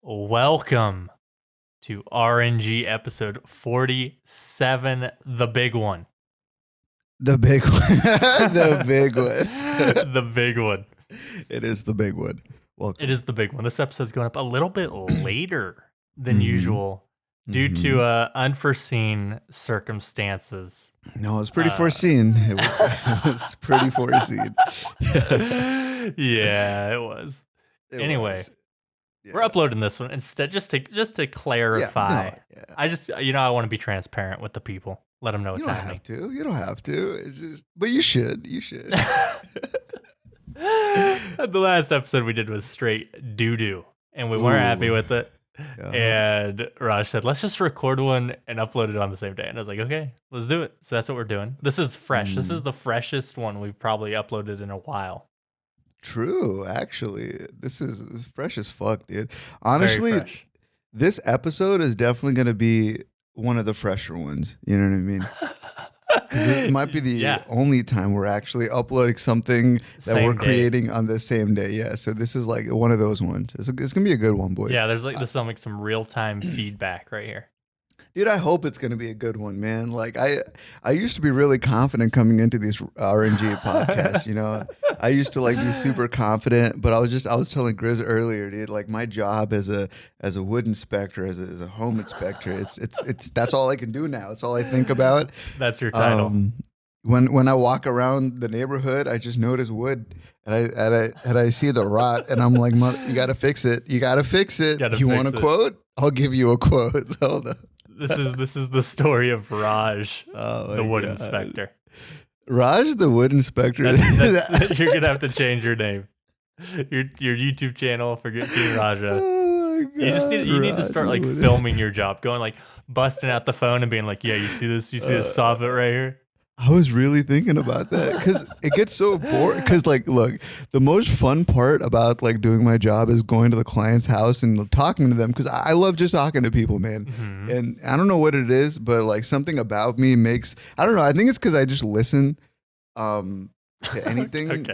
Welcome to RNG episode 47, the big one. The big one. The big one. The big one. It is the big one. Welcome. It is the big one. This episode's going up a little bit later than usual due to unforeseen circumstances. No, it was pretty foreseen. It was pretty foreseen. Yeah, it was. Anyway. Yeah. We're uploading this one instead, just to clarify. I just, I want to be transparent with the people. Let them know what's happening. You don't have to. It's just, but you should. You should. The last episode we did was straight doo-doo, and we weren't happy with it. And Raj said, let's just record one and upload it on the same day. And I was like, okay, let's do it. So that's what we're doing. This is fresh. This is the freshest one we've probably uploaded in a while. True, actually. This is fresh as fuck, dude. Honestly, this episode is definitely going to be one of the fresher ones. You know what I mean? 'Cause it might be the only time we're actually uploading something that we're creating on the same day. Yeah, so this is like one of those ones. It's going to be a good one, boys. Yeah, there's some real-time feedback right here. Dude, I hope it's going to be a good one, man. Like I used to be really confident coming into these RNG podcasts, you know. I used to like be super confident, but I was telling Grizz earlier, dude, like my job as a wood inspector, as a home inspector, it's that's all I can do now. It's all I think about. That's your title. When I walk around the neighborhood, I just notice wood and I see the rot and I'm like, you got to fix it. You got to fix it. You want a quote? I'll give you a quote. Hold on. This is the story of Raj, the Wood Inspector. Raj the Wood Inspector. That's you're gonna have to change your name, your YouTube channel for King Raja. Oh my God, you need to start like filming your job, going like busting out the phone and being like, yeah, you see this soffit right here. I was really thinking about that because it gets so boring. Because like, look, the most fun part about like doing my job is going to the client's house and talking to them because I love just talking to people, man. Mm-hmm. And I don't know what it is, but like something about me makes, I don't know. I think it's because I just listen to anything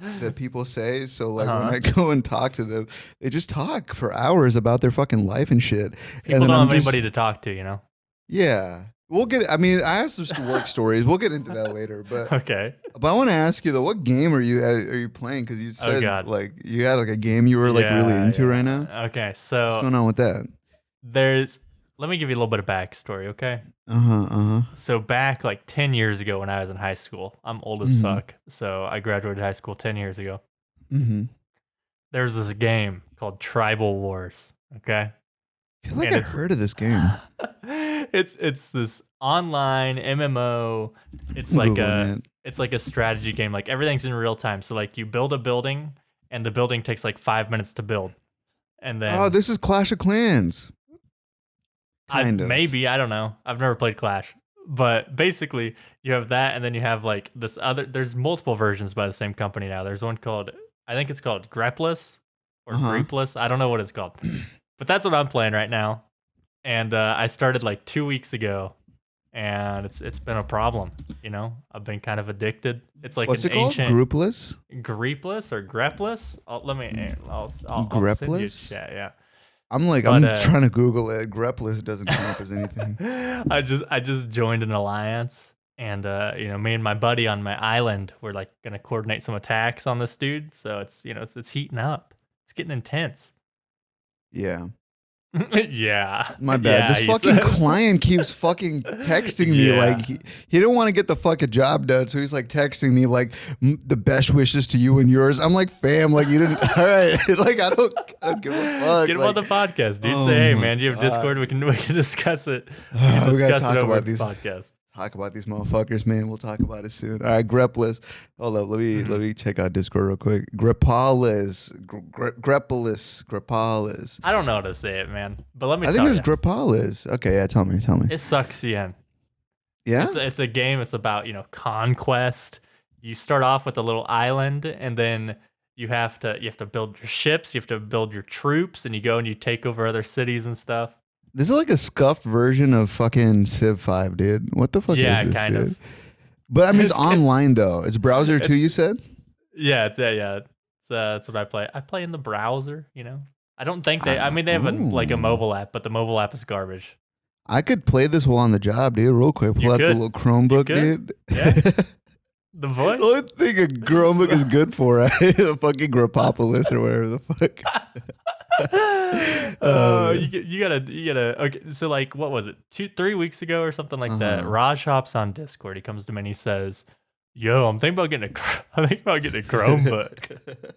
that people say. So like when I go and talk to them, they just talk for hours about their fucking life and shit. People and don't have anybody to talk to, you know? Yeah. I have some work stories. We'll get into that later. But okay. But I want to ask you though, what game are you playing? Because you said like you had like a game you were like really into right now. Okay, so what's going on with that? Let me give you a little bit of backstory, okay? So back like 10 years ago when I was in high school, I'm old as fuck. So I graduated high school 10 years ago. There was this game called Tribal Wars. Okay. I feel like I've heard of this game. It's this online MMO. It's like a strategy game. Like everything's in real time. So like you build a building and the building takes like 5 minutes to build. And then this is Clash of Clans. Maybe, I don't know. I've never played Clash. But basically you have that and then you have like this there's multiple versions by the same company now. There's one called, I think it's called Grepless or Greepless. I don't know what it's called. But that's what I'm playing right now. And I started like 2 weeks ago, and it's been a problem. You know, I've been kind of addicted. It's like what's it called? Groupless, Greepless or Grepless. I'll Grepless? send you a chat. Yeah. I'm trying to Google it. Grepless doesn't come up as anything. I just joined an alliance, and me and my buddy on my island, we're like gonna coordinate some attacks on this dude. So it's heating up. It's getting intense. Yeah. Yeah. My bad. This fucking client keeps fucking texting me like he didn't want to get the fucking job done, so he's like texting me like the best wishes to you and yours. I'm like, fam, like you didn't. All right, like I don't give a fuck. Get him on the podcast, dude. Say, hey, man, do you have Discord? We can discuss it. We gotta talk over about these podcast. Talk about these motherfuckers, man. We'll talk about it soon. All right, Grepless. Hold up, let me check out Discord real quick. Grepalis. I don't know how to say it, man. But let me. I think it's Grepalis. Okay, yeah. Tell me. It sucks, yeah. Yeah. It's a game. It's about conquest. You start off with a little island, and then you have to build your ships. You have to build your troops, and you go and you take over other cities and stuff. This is like a scuffed version of fucking Civ 5, dude. What the fuck is this, kind dude? of. But I mean, it's online though. It's browser too, you said? Yeah, it's that's what I play. I play in the browser, I don't think they. I mean, they have like a mobile app, but the mobile app is garbage. I could play this while on the job, dude. Real quick, pull out the little Chromebook, dude. Yeah. The voice. The only thing a Chromebook is good for, right? A fucking Grapopolis or whatever the fuck. You gotta. Okay, so like, what was it? 3 weeks ago or something like that. Raj hops on Discord. He comes to me and he says, "Yo, I'm thinking about getting a Chromebook."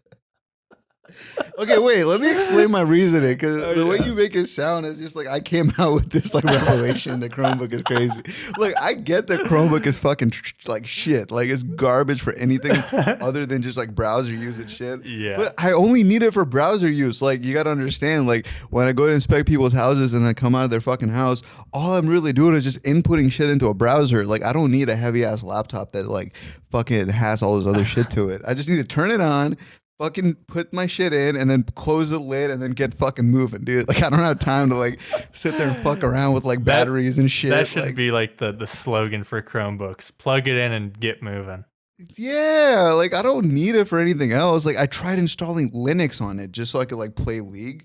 Okay, wait. Let me explain my reasoning, because the way you make it sound is just like I came out with this like revelation. The Chromebook is crazy. Like, I get that Chromebook is fucking like shit. Like, it's garbage for anything other than just like browser use and shit. Yeah. But I only need it for browser use. Like, you gotta understand. Like, when I go to inspect people's houses and then come out of their fucking house, all I'm really doing is just inputting shit into a browser. Like, I don't need a heavy ass laptop that like fucking has all this other shit to it. I just need to turn it on, fucking put my shit in, and then close the lid and then get fucking moving, dude. Like, I don't have time to like sit there and fuck around with like batteries and shit. That should be like the slogan for Chromebooks. Plug it in and get moving. Yeah, like I don't need it for anything else. Like, I tried installing Linux on it just so I could like play League,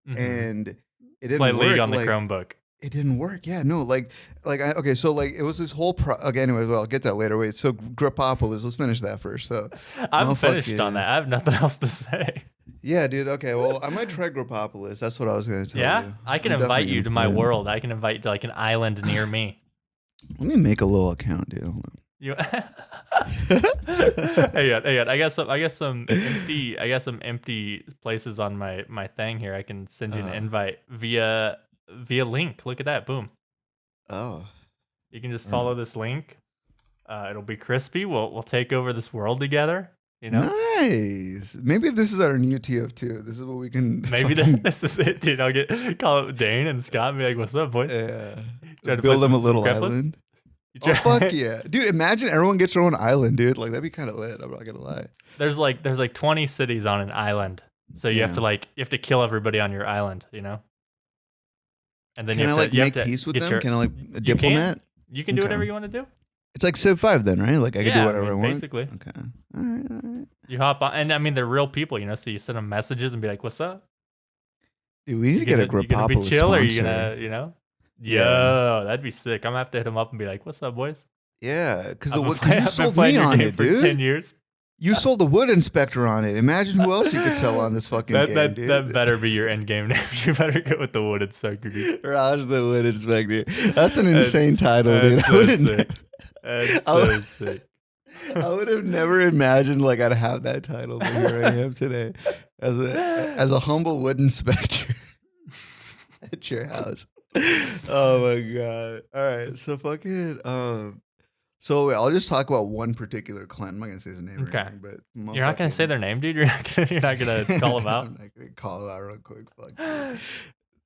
and it didn't play work. League on the like, Chromebook. It didn't work. Yeah, no, okay, so like it was this whole okay, anyways, well, I'll get that later. Wait, so Grapopolis, let's finish that first. So I'm finished on that. I have nothing else to say. Yeah, dude. Okay, well, I might try Grapopolis. That's what I was gonna tell you. Yeah, I can invite you to my world. I can invite you to like an island near me. Let me make a little account, dude. Hold on. You hey, I got some empty places on my thing here. I can send you an invite via link. Look at that. Boom. Oh. You can just follow this link. It'll be crispy. We'll take over this world together. You know? Nice. Maybe this is our new TF2. This is what we can. Maybe this is it, dude. I'll call it Dane and Scott and be like, "What's up, boys?" Yeah. Build them a little island. Oh, fuck yeah, dude! Imagine everyone gets their own island, dude. Like, that'd be kind of lit. I'm not gonna lie. There's like 20 cities on an island, so you have to kill everybody on your island, you know. And then can I make peace with them? Can I like a diplomat? You can do whatever you want to do. It's like Civ 5 then, right? Like I can do whatever I want. Basically. Okay. All right. You hop on, and I mean they're real people, you know. So you send them messages and be like, "What's up?" Dude, we need to get a Grapopolis sponsor. You gonna be chill, or are you gonna, you know? Yo, that'd be sick. I'm gonna have to hit him up and be like, "What's up, boys?" Yeah, because you sold me on it, dude. For 10 years. You sold the Wood Inspector on it. Imagine who else you could sell on this fucking game, dude. That better be your end game name. You better go with the Wood Inspector, dude. Raj the Wood Inspector. That's an insane title, dude. That's so sick. I would have never imagined like I'd have that title, but here I am today as a humble Wood Inspector at your house. Oh my god! All right, so fucking so wait, I'll just talk about one particular client. I'm not gonna say his name. Okay. Or anything, but you're not gonna say their name, dude. You're not gonna call them out. I'm not gonna call them out real quick.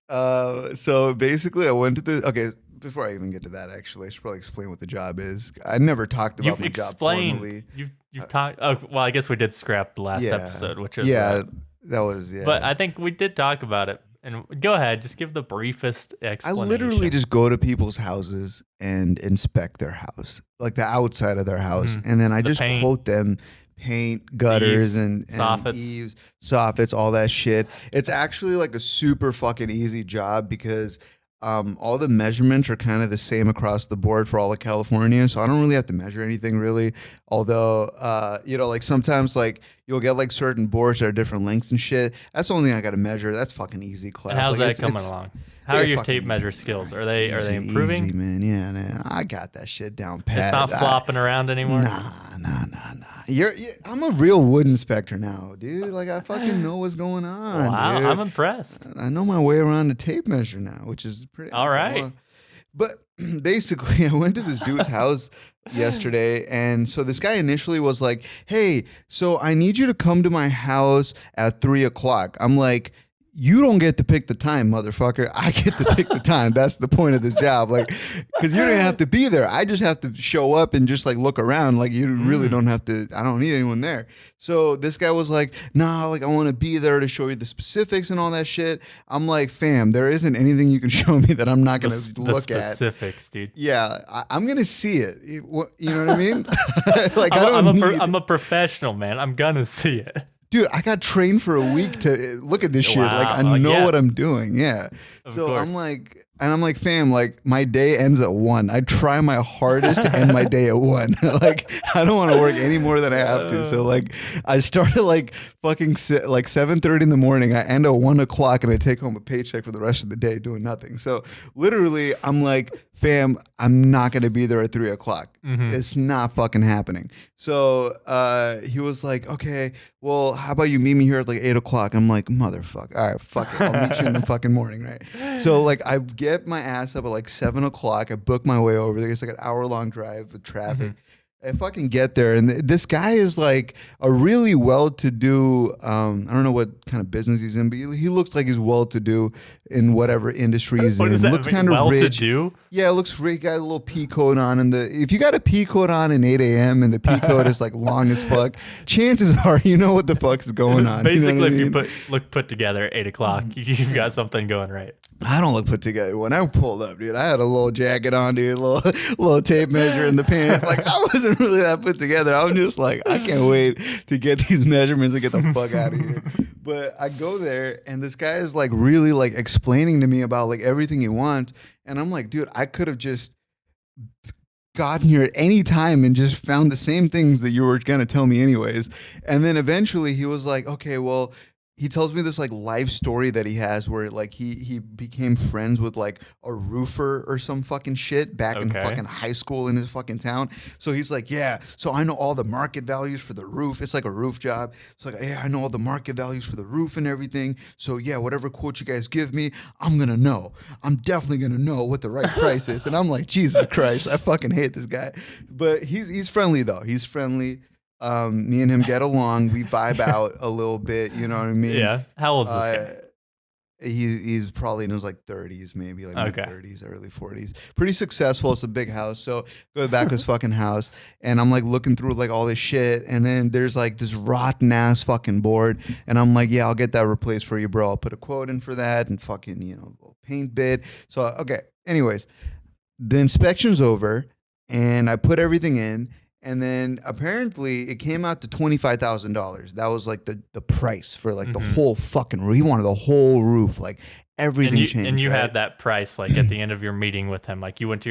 Fuck. So basically, I went to the. Okay, before I even get to that, actually, I should probably explain what the job is. I never talked about my job formally. You've talked. Oh, well, I guess we did scrap the last episode, which is that was. But I think we did talk about it. And go ahead, just give the briefest explanation. I literally just go to people's houses and inspect their house, like the outside of their house, and then I just quote them paint, gutters, and soffits. Eaves, soffits, all that shit. It's actually like a super fucking easy job because all the measurements are kind of the same across the board for all of California, so I don't really have to measure anything really. Although, you know, like sometimes like you'll get like certain boards that are different lengths and shit. That's the only thing I got to measure. That's fucking easy, clap. And how's like, that coming along? How are your tape measure skills? Are they improving? Easy, man. Yeah, man. I got that shit down pat. It's not flopping around anymore? Nah. I'm a real Wood Inspector now, dude. Like, I fucking know what's going on, wow, dude. I'm impressed. I know my way around the tape measure now, which is pretty... All right. But basically, I went to this dude's house yesterday, and so this guy initially was like, hey, so I need you to come to my house at 3 o'clock. I'm like... You don't get to pick the time, motherfucker. I get to pick the time. That's the point of this job. Like, because you don't have to be there. I just have to show up and just like look around. Like, you really don't have to. I don't need anyone there. So this guy was like, nah, like I want to be there to show you the specifics and all that shit. I'm like, fam, there isn't anything you can show me that I'm not going to look at. The specifics, dude. Yeah, I'm going to see it. You know what I mean? Like, I'm a professional, man. I'm going to see it. dude, I got trained for a week to look at this shit. Like, I Wow. know what I'm doing. Yeah. Of So course. I'm like, fam, like my day ends at 1. I try my hardest to end my day at 1. Like, I don't want to work any more than I have to. So like, I started like fucking like 7:30 in the morning. I end at 1 o'clock and I take home a paycheck for the rest of the day doing nothing. So literally, I'm like, fam, I'm not gonna be there at 3 o'clock. It's not fucking happening. So he was like, okay, well, how about you meet me here at like 8 o'clock? I'm like, motherfucker. All right, fuck it. I'll meet you in the fucking morning, right? So like, I get my ass up at like 7 o'clock. I book my way over there. It's like an hour-long drive with traffic. I fucking get there, and this guy is like a really well-to-do. I don't know what kind of business he's in, but he looks like he's well-to-do in whatever industry he's What in. does that Looks mean? kind of Well to rich. do? Yeah, it looks great. Got a little pea coat on, and if you got a pea coat on at 8 a.m. and the pea coat is like long as fuck, chances are you know what the fuck is going on. Basically, you know what I if mean? you look put together at 8 o'clock, you've got something going right. I don't look put together. When I pulled up, dude, I had a little jacket on, dude, a little tape measure in the pants. Like, I wasn't really that put together. I was just like, I can't wait to get these measurements and get the fuck out of here. But I go there, and this guy is like really like explaining to me about like everything he wants, and I'm like, dude, I could have just gotten here at any time and just found the same things that you were gonna tell me anyways. And then eventually he was like, okay, well, he tells me this like life story that he has where like he became friends with like a roofer or some fucking shit back in Okay. fucking high school in his fucking town. So he's like, yeah, so I know all the market values for the roof. It's like a roof job. It's like, yeah, I know all the market values for the roof and everything. So yeah, whatever quote you guys give me, I'm gonna know. I'm definitely gonna know what the right price is. And I'm like, Jesus Christ, I fucking hate this guy. But he's friendly though. He's friendly. Me and him get along. We vibe out a little bit. You know what I mean? Yeah. How old's this guy? He's probably in his like 30s, maybe like Okay. mid 30s, early 40s. Pretty successful. It's a big house. So go back to his fucking house, and I'm like looking through like all this shit, and then there's like this rotten ass fucking board, and I'm like, yeah, I'll get that replaced for you, bro. I'll put a quote in for that, and fucking little paint bid. So okay. Anyways, the inspection's over, and I put everything in. And then apparently it came out to $25,000. That was like the price for like the whole fucking roof. He wanted the whole roof, like everything changed. And you right? had that price like at the end of your meeting with him. Like you went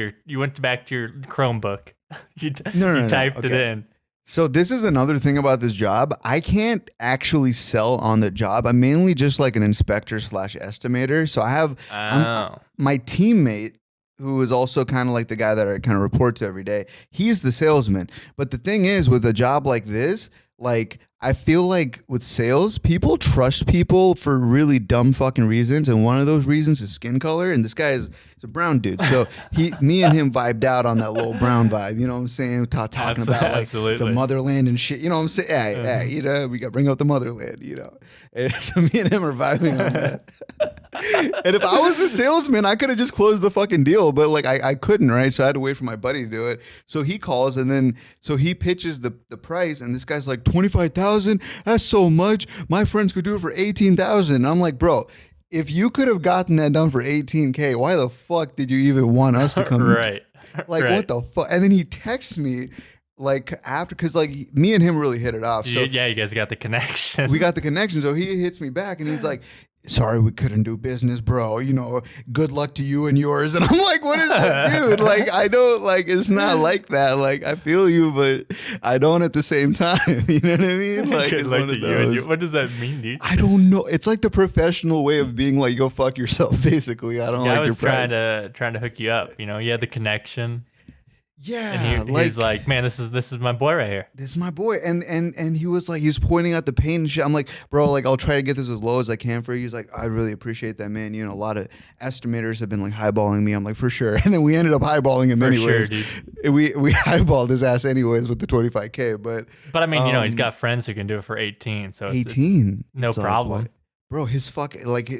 back to your Chromebook. You typed it in. So this is another thing about this job. I can't actually sell on the job. I'm mainly just like an inspector / estimator. So I have my teammate, who is also kind of like the guy that I kind of report to every day. He's the salesman. But the thing is, with a job like this, like I feel like with sales, people trust people for really dumb fucking reasons, and one of those reasons is skin color. And this guy is a brown dude, so me and him vibed out on that little brown vibe. You know what I'm saying? Talking about like Absolutely. the motherland and shit. You know what I'm saying? Hey, we got to bring up the motherland. And so me and him are vibing on that. And if I was a salesman, I could have just closed the fucking deal, but like I couldn't, right? So I had to wait for my buddy to do it. So he calls, and then so he pitches the price, and this guy's like, 25,000. That's so much. My friends could do it for 18,000. And I'm like, bro, if you could have gotten that done for 18K, why the fuck did you even want us to come? Right. Like, right. what the fuck? And then he texts me like after, because like me and him really hit it off. So Yeah, you guys got the connection. we got the connection. So he hits me back, and he's like, sorry, we couldn't do business, bro. Good luck to you and yours. And I'm like, what is that, dude? Like, I don't, like, it's not like that. Like, I feel you, but I don't at the same time. You know what I mean? Like, Good it's luck one to of you and those. you. What does that mean, dude? I don't know. It's like the professional way of being like, go fuck yourself, basically. I don't I like was your price. trying to hook you up. You had the connection. Yeah, And he was like, man, this is my boy right here. this is my boy. And he was like, he was pointing out the paint and shit. I'm like, bro, like, I'll try to get this as low as I can for you. He's like, I really appreciate that, man. A lot of estimators have been like highballing me. I'm like, for sure. And then we ended up highballing him For anyways. sure, dude. We highballed his ass anyways with the 25K. But I mean, he's got friends who can do it for 18. So it's 18, no it's like, problem. what? Bro, his fucking, like, I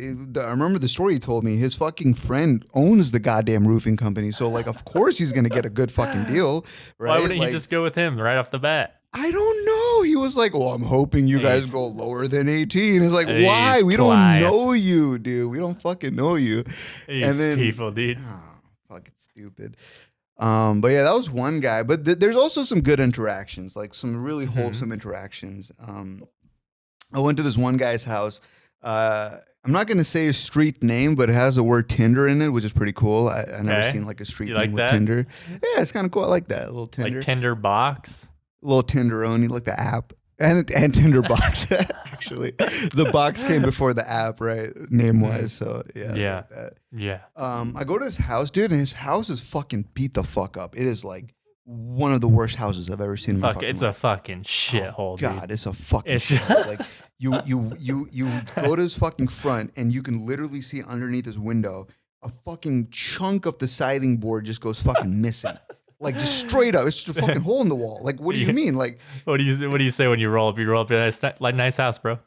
remember the story he told me. His fucking friend owns the goddamn roofing company. So, like, of course he's going to get a good fucking deal, right? Why wouldn't like, you just go with him right off the bat? I don't know. He was like, well, I'm hoping you guys He's- go lower than 18. It's like, These why? We clients. don't know you, dude. We don't fucking know you. These people, dude. Oh, fucking stupid. But yeah, that was one guy. But there's also some good interactions, like some really wholesome interactions. I went to this one guy's house. I'm not going to say his street name, but it has the word Tinder in it, which is pretty cool. I never seen like a street name with Tinder. Yeah, it's kind of cool. I like that. A little Tinder. Like Tinder box? A little Tinderoni, like the app. And Tinder box, actually. The box came before the app, right? Name-wise, so yeah. Yeah. I go to his house, dude, and his house is fucking beat the fuck up. It is like one of the worst houses I've ever seen in my fucking It's life. a fucking shithole, dude. God, it's a fucking shithole. Like, you go to his fucking front, and you can literally see underneath his window, a fucking chunk of the siding board just goes fucking missing. Like, just straight up, it's just a fucking hole in the wall. Like, what do you mean? Like, what do you say when you roll up? You roll up, nice house, bro.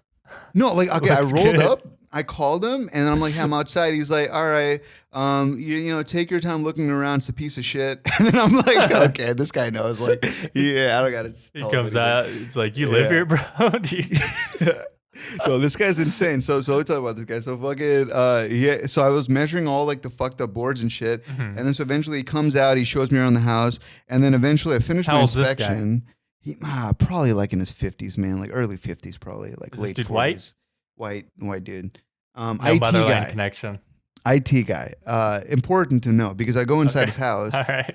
No, like, okay, I rolled up, I called him, and I'm like, hey, I'm outside. He's like, all right, you know, take your time looking around. It's a piece of shit. And then I'm like, okay, this guy knows. Like, yeah, I don't gotta. He comes out. It's like, you live here, bro. No, this guy's insane. So let me talk about this guy. So fucking so I was measuring all like the fucked up boards and shit, and then so eventually he comes out, he shows me around the house, and then eventually I finished my inspection. He probably like in his 50s, man, like early 50s, probably like Is late this dude 40s. White dude. No IT motherland guy. connection. IT guy. Important to know because I go inside his house. All right.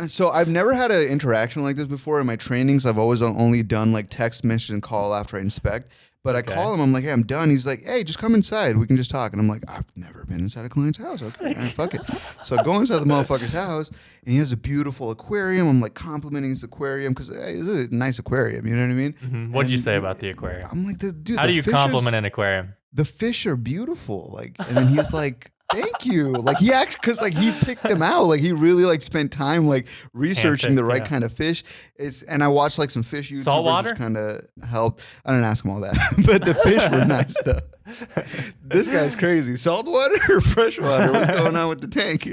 So I've never had an interaction like this before in my trainings. I've always only done like text message and call after I inspect. But I call him. I'm like, hey, I'm done. He's like, hey, just come inside. We can just talk. And I'm like, I've never been inside a client's house. Okay, all right, fuck it. So I go inside the motherfucker's house, and he has a beautiful aquarium. I'm like complimenting his aquarium because hey, it's a nice aquarium. You know what I mean? Mm-hmm. What'd you say about the aquarium? I'm like, dude. How do you compliment an aquarium? The fish are beautiful. Like, and then he's like, thank you. Like he actually, cause like he picked them out. Like he really like spent time like researching the right kind of fish. And I watched like some fish YouTubers. Saltwater? Kind of helped. I didn't ask him all that, but the fish were nice though. This guy's crazy. Saltwater or freshwater? What's going on with the tank?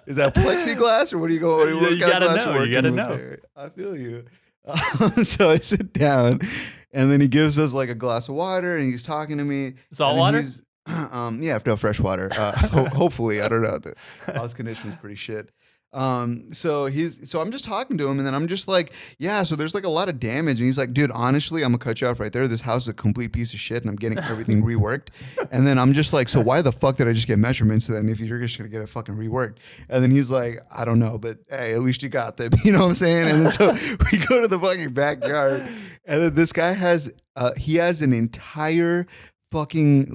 Is that plexiglass or what are you going? You gotta know. You gotta know. There? I feel you. So I sit down, and then he gives us like a glass of water, and he's talking to me. Salt water? Yeah, no fresh water. Hopefully, I don't know. The house condition's pretty shit. So I'm just talking to him, and then I'm just like, yeah. So there's like a lot of damage, and he's like, dude, honestly, I'm gonna cut you off right there. This house is a complete piece of shit, and I'm getting everything reworked. And then I'm just like, so why the fuck did I just get measurements then if you're just gonna get it fucking reworked? And then he's like, I don't know, but hey, at least you got them. You know what I'm saying? And then so we go to the fucking backyard, and then this guy has an entire fucking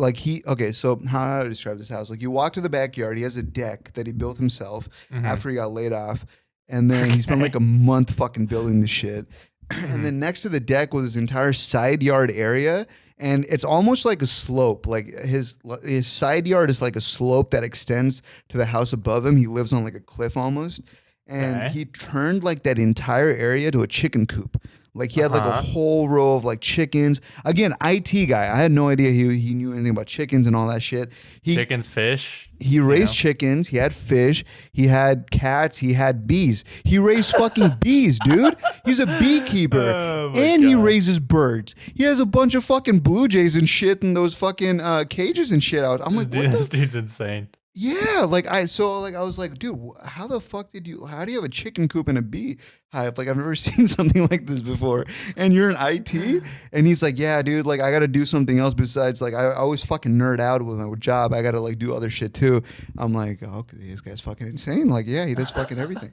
so how do I describe this house? Like you walk to the backyard, he has a deck that he built himself after he got laid off, and then he spent like a month fucking building the shit. And then next to the deck was his entire side yard area, and it's almost like a slope. Like his side yard is like a slope that extends to the house above him. He lives on like a cliff almost, and he turned like that entire area to a chicken coop. Like he had like a whole row of like chickens. Again, IT guy. I had no idea he knew anything about chickens and all that shit. Chickens, fish. He raised chickens. He had fish. He had cats. He had bees. He raised fucking bees, dude. He's a beekeeper. And he raises birds. He has a bunch of fucking blue jays and shit in those fucking cages and shit out. I'm like, this dude's insane. Yeah, I was like, dude, how do you have a chicken coop and a bee hive? Like I've never seen something like this before. And you're in IT? And he's like, yeah, dude, like I got to do something else besides like I always fucking nerd out with my job. I got to like do other shit too. I'm like, oh, okay, this guy's fucking insane. Like, yeah, he does fucking everything.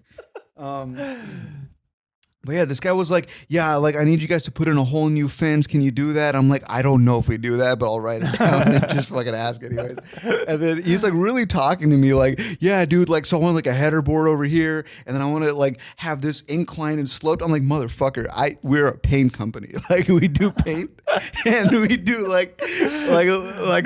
But yeah, this guy was like, yeah, like I need you guys to put in a whole new fence. Can you do that? I'm like, I don't know if we do that, but I'll write it down and just fucking ask anyways. And then he's like really talking to me like, yeah, dude, like so I want like a header board over here, and then I want to like have this incline and sloped. I'm like, motherfucker, we're a paint company. Like we do paint and we do like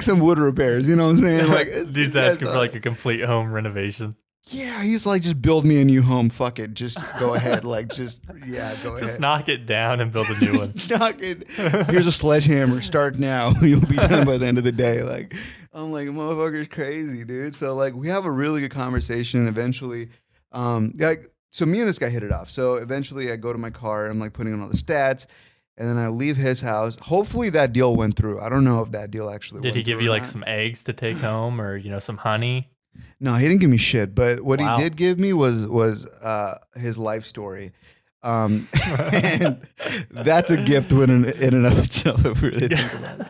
some wood repairs. You know what I'm saying? Like dude's asking for like a complete home renovation. Yeah, he's like, just build me a new home. Fuck it. Just go ahead. Like, go ahead. Just knock it down and build a new one. Knock it. Here's a sledgehammer. Start now. You'll be done by the end of the day. Like, I'm like, motherfucker's crazy, dude. So, like, we have a really good conversation. And eventually, so me and this guy hit it off. So, eventually, I go to my car. I'm, like, putting in all the stats. And then I leave his house. Hopefully, that deal went through. I don't know if that deal actually went through. Did he give you, like, some eggs to take home or, some honey? No, he didn't give me shit. But what he did give me was his life story. And that's a gift in and of itself if we really think about it.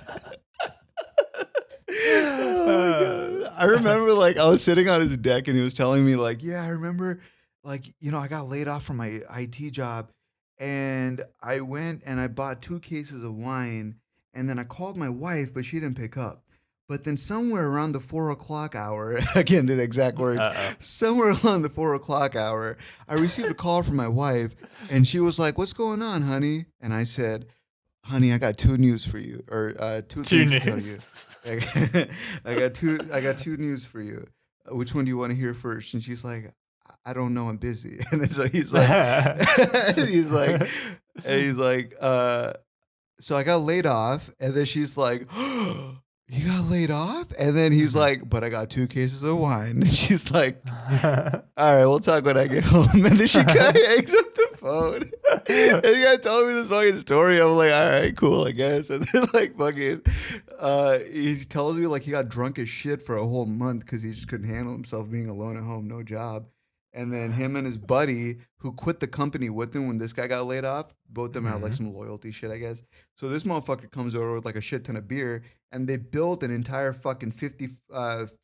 Oh my God. I remember like I was sitting on his deck and he was telling me like, yeah, I remember like, I got laid off from my IT job and I went and I bought 2 cases of wine and then I called my wife, but she didn't pick up. But then somewhere around the 4 o'clock hour, again, the exact words, somewhere around the 4 o'clock hour, I received a call from my wife and she was like, what's going on, honey? And I said, honey, I got 2 news for you, or 2 things to tell you. I got two news for you. Which one do you want to hear first? And she's like, I don't know, I'm busy. And then so he's like, he's like, so I got laid off. And then she's like, oh, you got laid off? And then he's like, but I got 2 cases of wine. And she's like, all right, we'll talk when I get home. And then she kind of hangs up the phone. And the guy told me this fucking story. I'm like, all right, cool, I guess. And then like fucking, he tells me like he got drunk as shit for a whole month because he just couldn't handle himself being alone at home, no job. And then him and his buddy who quit the company with him when this guy got laid off, both of them had like some loyalty shit, I guess. So this motherfucker comes over with like a shit ton of beer and they built an entire fucking 50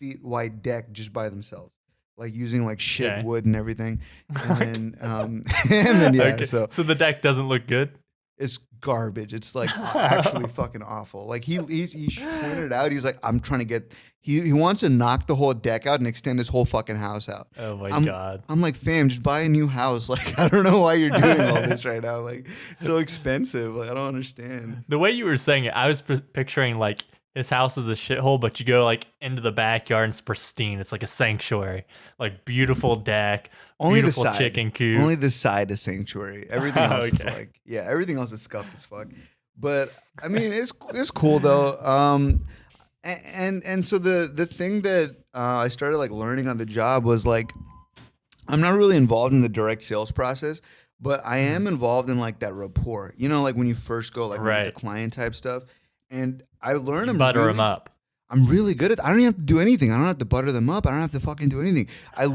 feet wide deck just by themselves. Like using like shit wood and everything. And then yeah. Okay. So the deck doesn't look good? It's garbage. It's like actually fucking awful. Like he pointed it out. He's like, I'm trying to get, he wants to knock the whole deck out and extend his whole fucking house out. Oh my God. I'm like, fam, just buy a new house. Like, I don't know why you're doing all this right now. Like, it's so expensive. Like, I don't understand. The way you were saying it, I was picturing like his house is a shithole, but you go like into the backyard and it's pristine. It's like a sanctuary, like beautiful deck, only beautiful the side, chicken coop. Only the side is sanctuary. Everything else is like, everything else is scuffed as fuck. But I mean, it's cool though. And so the thing that I started like learning on the job was like, I'm not really involved in the direct sales process, but I am involved in like that rapport. You know, like when you first go like meet the client type stuff. And I learned butter them up. I'm really good at. I don't even have to do anything. I don't have to butter them up. I don't have to fucking do anything. I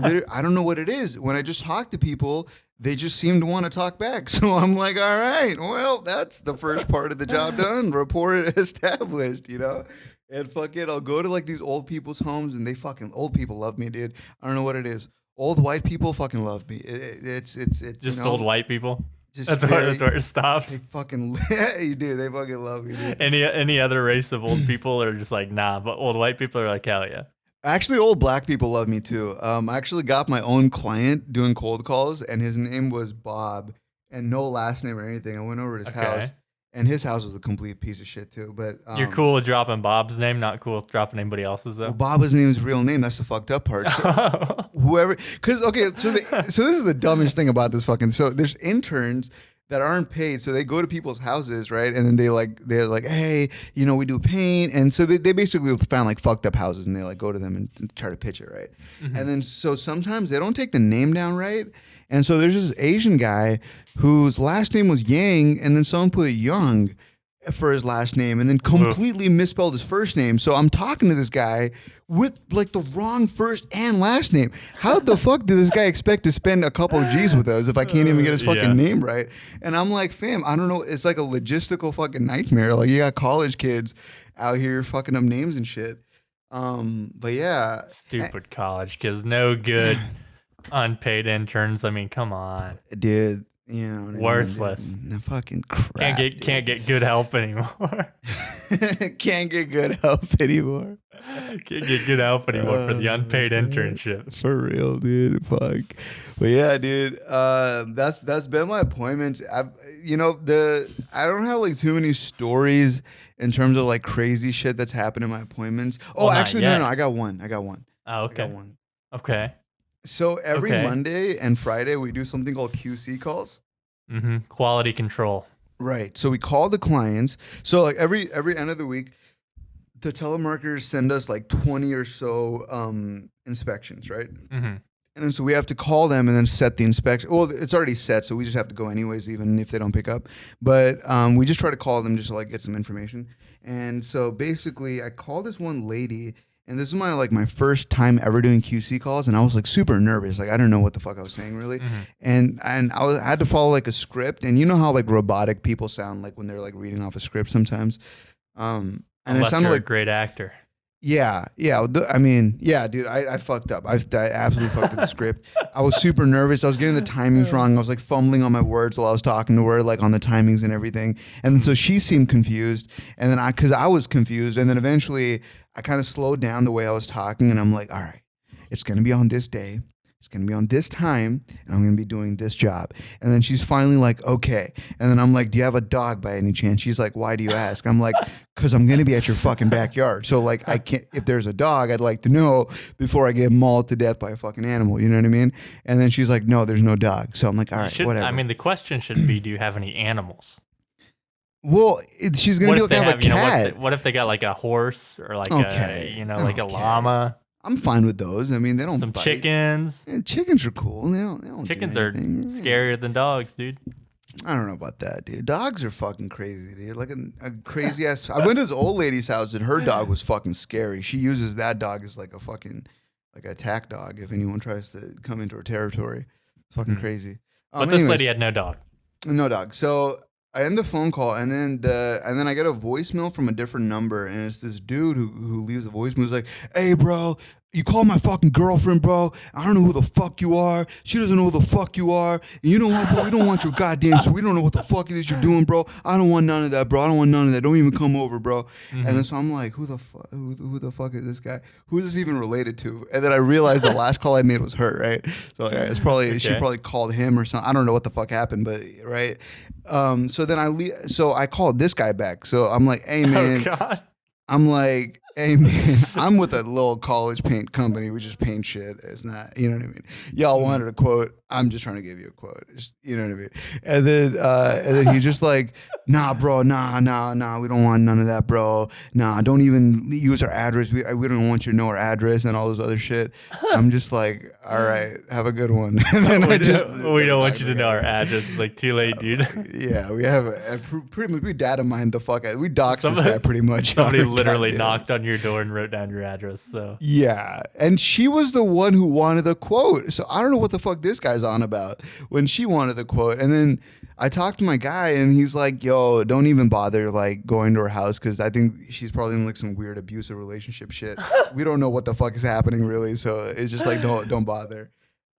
don't know what it is. When I just talk to people, they just seem to want to talk back. So I'm like, all right, well, that's the first part of the job done. Rapport established, And fuck it, I'll go to like these old people's homes, and old people love me, dude. I don't know what it is. Old white people fucking love me. It's just old white people. That's where it stops. They fucking you do. They fucking love me, dude. Any other race of old people are just like, nah, but old white people are like, hell yeah. Actually, old black people love me too. I actually got my own client doing cold calls, and his name was Bob, and no last name or anything. I went over to his house, and his house was a complete piece of shit too. But you're cool with dropping Bob's name, not cool with dropping anybody else's though. Well, Bob wasn't even his real name. That's the fucked up part. So whoever, so this is the dumbest thing about this fucking. So there's interns that aren't paid, so they go to people's houses, right? And then they're like, hey, we do paint, and so they basically found like fucked up houses, and they like go to them and try to pitch it, right? And then so sometimes they don't take the name down right, and so there's this Asian guy whose last name was Yang, and then someone put Young for his last name, and then completely misspelled his first name. So I'm talking to this guy with like the wrong first and last name. How the fuck did this guy expect to spend a couple of G's with us if I can't even get his fucking name right? And I'm like, fam, I don't know. It's like a logistical fucking nightmare. Like you got college kids out here fucking up names and shit. But yeah, stupid college kids, no good unpaid interns. I mean, come on, dude. Worthless. Fucking crap. Can't get good help anymore. Can't get good help anymore. Can't get good help anymore for the unpaid internship. For real, dude. Fuck. But yeah, dude. That's been my appointments. I don't have like too many stories in terms of like crazy shit that's happened in my appointments. Oh, actually, no. I got one. Oh, okay. I got one. Okay. So every Monday and Friday, we do something called QC calls. Quality control. Right. So we call the clients. So like every end of the week, the telemarketers send us like 20 or so inspections, right? And then so we have to call them and then set the inspection. Well, it's already set, so we just have to go anyways, even if they don't pick up. But we just try to call them just to like get some information. And so basically, I called this one lady, And this is my first time ever doing QC calls, and I was like super nervous. Like I didn't know what the fuck I was saying really, and I had to follow like a script. And you know how like robotic people sound like when they're like reading off a script sometimes. And Unless it sounded you're like a great actor. yeah. I mean, yeah, dude, I fucked up. I absolutely fucked up the script. I was super nervous. I was getting the timings wrong. I was like fumbling on my words while I was talking to her, like on the timings and everything. And so she seemed confused. And then because I was confused. And then eventually I kind of slowed down the way I was talking. And I'm like, all right, it's going to be on this day. It's going to be on this time, and I'm going to be doing this job. And then she's finally like, okay. And then I'm like, do you have a dog by any chance? She's like, why do you ask? I'm like, because I'm going to be at your fucking backyard. So like, I can't, if there's a dog, I'd like to know before I get mauled to death by a fucking animal. You know what I mean? And then she's like, no, there's no dog. So I'm like, all right, whatever. I mean, the question should be, do you have any animals? Well, she's going to have a cat. What if they got like a horse or like like a llama? I'm fine with those. I mean, they don't Some bite. chickens. Yeah, chickens are cool. They don't Chickens do are anything. scarier than dogs, dude. I don't know about that, dude. Dogs are fucking crazy, dude. Like a crazy ass. I went to this old lady's house and her dog was fucking scary. She uses that dog as like a fucking like attack dog if anyone tries to come into her territory. Fucking crazy. But this lady had no dog. No dog. So I end the phone call and then I get a voicemail from a different number and it's this dude who leaves a voicemail. He's like, "Hey, bro, you called my fucking girlfriend, bro. I don't know who the fuck you are. She doesn't know who the fuck you are. And you know what, bro? We don't want your goddamn, so we don't know what the fuck it is you're doing, bro. I don't want none of that, bro. I don't want none of that. Don't even come over, bro." And then so I'm like, who the fuck is this guy? Who is this even related to? And then I realized the last call I made was her, right? So like, it's probably she probably called him or something. I don't know what the fuck happened, but right. So then I called this guy back. So I'm like, "Hey man," Oh God. I'm like, "Hey man, I'm with a little college paint company. We just paint shit. It's not, you know what I mean? Y'all wanted a quote. I'm just trying to give you a quote. You know what I mean?" And then he's just like, "Nah, bro, nah. We don't want none of that, bro. Nah, don't even use our address. We don't want you to know our address and all this other shit." I'm just like, "All right, have a good one." And then we don't want you to know our address. It's like too late, dude. Yeah, we have pretty much we data mined the fuck out. We doxed this guy pretty much. Somebody literally knocked on your door and wrote down your address. So yeah, and she was the one who wanted the quote. So I don't know what the fuck this guy's on about when she wanted the quote. And then I talked to my guy, and he's like, "Yo, don't even bother like going to her house because I think she's probably in like some weird abusive relationship shit. We don't know what the fuck is happening really. So it's just like don't bother."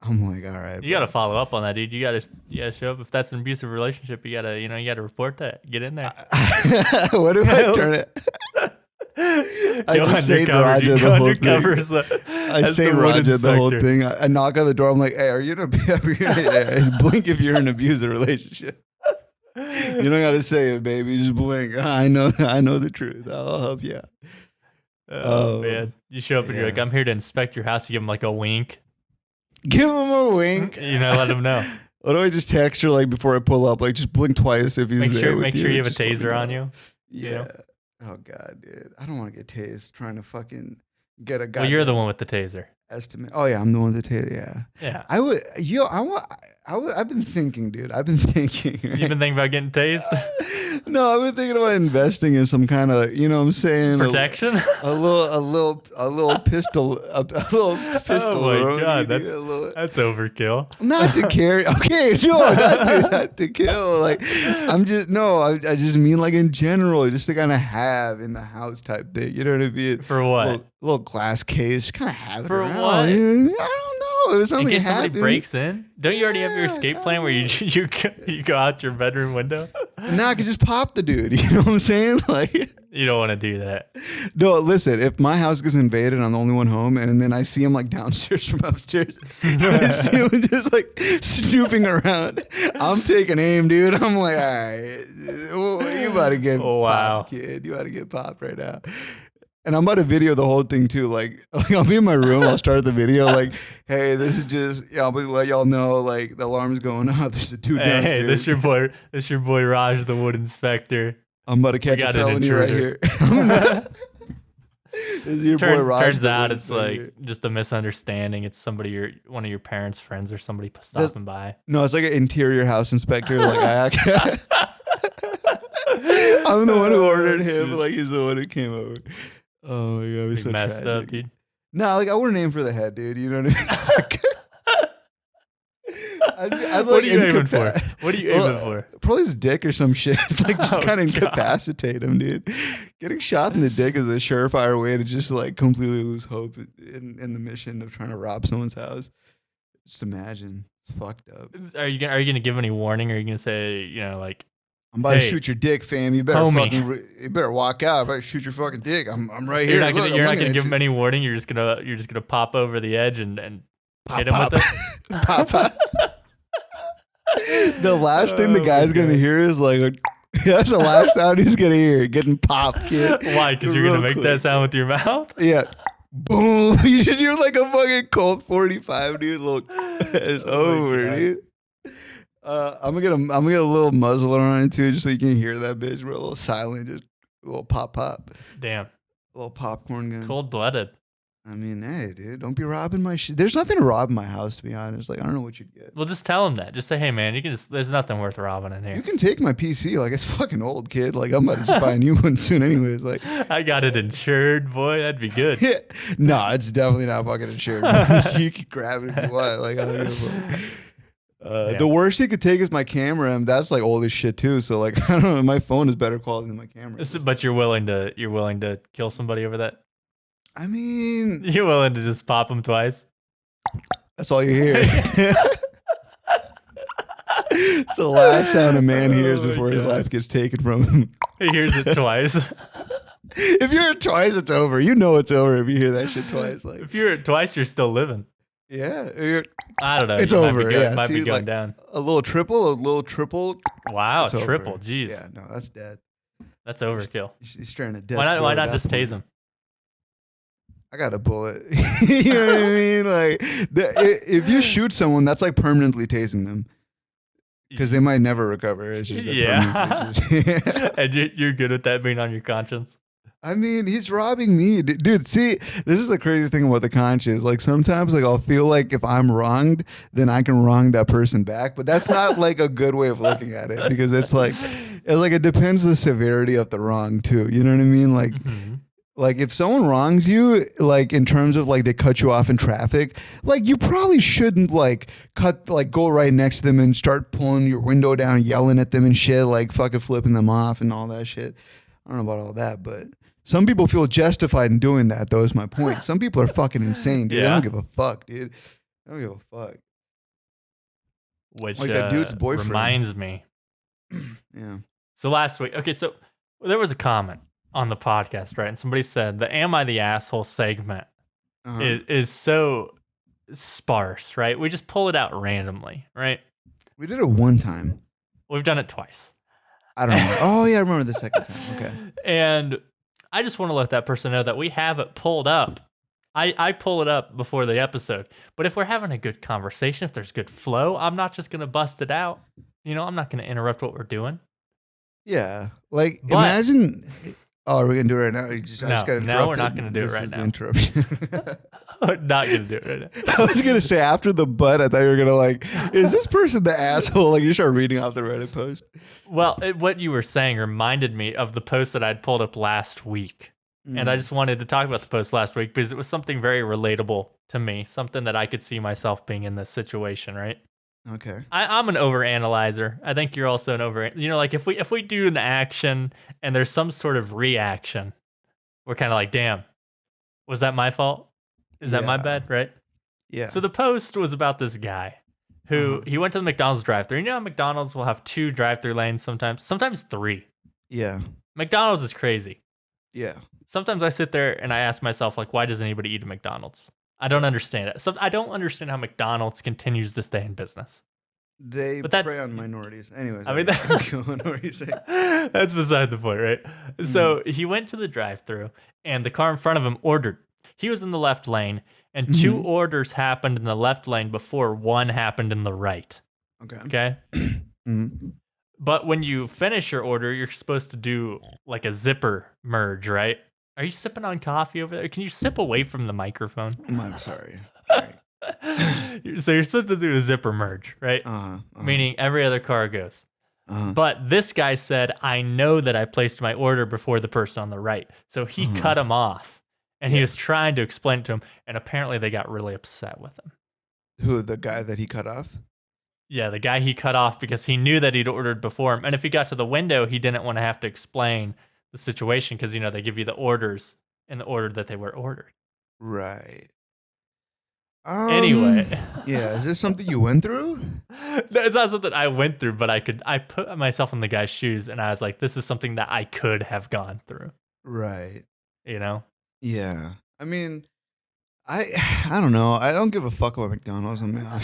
I'm like, all right. You got to follow up on that, dude. You got to show up. If that's an abusive relationship, you got to report that. Get in there. What do I turn it? I just say Raja the whole thing. I say Raja the whole thing. I knock on the door. I'm like, "Hey, are you gonna blink if you're in an abusive relationship?" You don't gotta say it, baby. Just blink. I know the truth. I'll help you out. Oh man, you show up and you're like, "I'm here to inspect your house." You give him like a wink. Give him a wink. Let him know. What do I just text her like before I pull up? Like just blink twice if he's there. Make sure you have a taser on you. Yeah. Oh God, dude. I don't want to get tased trying to fucking get a guy. Well, you're the one with the taser. Estimate. Oh yeah, I'm the one with the taser. Yeah. Yeah. I've been thinking, dude. I've been thinking. Right? You've been thinking about getting tased? No, I've been thinking about investing in some kind of, you know what I'm saying? Protection? A little pistol. A little pistol. Oh my God, that's overkill. Not to carry. Okay, no, not to kill. Like, I just mean like in general, just to kind of have in the house type thing. You know what I mean? For what? Little glass case, kind of have it for around. What? I don't know. If something in case happens, somebody breaks in? Don't you already have your escape plan where you go out your bedroom window? Nah, I could just pop the dude. You know what I'm saying? Like, you don't want to do that. No, listen. If my house gets invaded, I'm the only one home, and then I see him like downstairs from upstairs. I see him just like snooping around. I'm taking aim, dude. I'm like, all right, you about to get popped, kid. You about to get popped right now. And I'm about to video the whole thing too. Like I'll be in my room. I'll start the video like, "Hey, this is just, I'll let y'all know like the alarm's going off. There's a dude downstairs." Hey, this your boy Raj the Wood Inspector. I'm about to catch a felony right here. This is your boy Raj. Turns out it's like just a misunderstanding. It's one of your parents' friends or somebody stopping by. No, it's like an interior house inspector. Like I'm the one who ordered him. Like he's the one who came over. Oh my god, it was so messed tragic. up, dude. No, like I wouldn't aim for the head, dude. You know what I mean? I'd What are you aiming for? What are you aiming for? Probably his dick or some shit. Like just Oh, kind of God. incapacitate him, dude. Getting shot in the dick is a surefire way to just like completely lose hope in the mission of trying to rob someone's house. Just imagine. It's fucked up. Are you gonna give any warning? Or are you gonna say, like, I'm about to Hey, shoot your dick, fam. You better homie. you better walk out. I better shoot your fucking dick. I'm right here. you're not Look, gonna I'm you're not looking gonna at give you. him any warning? You're just gonna pop over the edge and Pop, hit him pop. with it? Pop, pop. The last thing the Oh, guy's my gonna God. hear is like that's the last sound he's gonna hear. Getting popped, kid. Why? Because you're gonna Real make quick. that sound with your mouth? Yeah. Boom. You just hear like a fucking Colt 45, dude. Look, it's Oh my over, God. dude. I'm gonna get a little muzzle on it too, just so you can hear that bitch. We're a little silent, just a little pop, a Damn, little popcorn gun. cold-blooded. I mean, hey, dude, don't be robbing my shit. There's nothing to rob in my house, to be honest. Like, I don't know what you'd get. Well, just tell him that. Just say, hey, man, there's nothing worth robbing in You here. can take my PC. Like, it's fucking old, kid. Like, I'm about to just buy a new one soon, anyways. Like, I got it insured, boy. That'd be good. no, it's definitely not fucking insured. You can grab it if you want. Like, I don't give a fuck. Yeah. The worst he could take is my camera, and that's like old as shit too. So like, I don't know, my phone is better quality than my camera. But you're willing to kill somebody over that? I mean, You're willing to just pop them twice? that's all you hear. It's the last sound a man hears Oh my before his God. life gets taken from him. He hears it twice. If you hear it twice, it's over. You know it's over if you hear that shit twice. Like, If you hear it twice, you're still living. yeah, I don't know. It's You might over, Be yeah. might be See, going like, down. a little triple. Wow, it's over. triple. Jeez, Yeah, no, that's dead. That's overkill. He's staring at death. Why not just tase him? I got a bullet. You know what I mean? Like, if you shoot someone, that's like permanently tasing them because they might never recover. It's just Yeah. permanently And you're good with that being on your conscience. I mean, he's robbing me, dude. See, this is the crazy thing about the conscience. Like sometimes, like I'll feel like if I'm wronged, then I can wrong that person back. But that's not like a good way of looking at it because it's like it depends the severity of the wrong too. You know what I mean? Like. Mhm. Like if someone wrongs you, like in terms of like they cut you off in traffic, like you probably shouldn't like go right next to them and start pulling your window down, yelling at them and shit, like fucking flipping them off and all that shit. I don't know about all that, but some people feel justified in doing that. Though is my point. Some people are fucking insane, dude. They Yeah. don't give a fuck, dude. They don't give a fuck. Which Like that dude's boyfriend. reminds me. Yeah. So last week, okay, so there was a comment on the podcast, right? And somebody said the "Am I the Asshole" segment Uh-huh. is so sparse, right? We just pull it out randomly, right? We did it one time. We've done it twice. I don't know. Oh yeah, I remember the second time. Okay. And I just want to let that person know that we have it pulled up. I pull it up before the episode. But if we're having a good conversation, if there's good flow, I'm not just going to bust it out. You know, I'm not going to interrupt what we're doing. Yeah. Like But- imagine. Oh, are we gonna do it right now? I just No, got no, we're not gonna do it right now. Interruption. We're not going to do it right now. I was gonna say after the butt, I thought you were gonna like, is this person the asshole? Like you start reading off the Reddit post. Well, what you were saying reminded me of the post that I'd pulled up last week. And I just wanted to talk about the post last week because it was something very relatable to me, something that I could see myself being in this situation, right? Okay. I'm an overanalyzer. I think you're also an like if we do an action and there's some sort of reaction, we're kind of like, damn, was that my fault? Is that my Yeah. bad, right? Yeah. So the post was about this guy who he went to the McDonald's drive-thru. You know, McDonald's will have 2 drive-thru lanes sometimes 3. yeah. McDonald's is crazy. Yeah. Sometimes I sit there and I ask myself, like, why does anybody eat at McDonald's? I don't understand it. So I don't understand how McDonald's continues to stay in business. They But that's- prey on minorities. Anyways, I mean, what were you saying? That's beside the point, right? So he went to the drive-thru, and the car in front of him ordered. He was in the left lane, and 2 orders happened in the left lane before 1 happened in the right. Okay. Okay. Mhm. But when you finish your order, you're supposed to do like a zipper merge, right? Are you sipping on coffee over there? Can you sip away from the microphone? I'm sorry. Sorry. So you're supposed to do a zipper merge, right? Uh-huh. Meaning every other car goes. But this guy said, I know that I placed my order before the person on the right. So he cut him off. And he was trying to explain it to him. And apparently they got really upset with him. Who, the guy that he cut off? Yeah, the guy he cut off because he knew that he'd ordered before him. And if he got to the window, he didn't want to have to explain the situation because, they give you the orders in the order that they were ordered. Right. Anyway. Yeah, is this something you went through? No, it's not something I went through, but I put myself in the guy's shoes and I was like, this is something that I could have gone through. Right. Yeah. I mean, I don't know. I don't give a fuck about McDonald's. I mean, I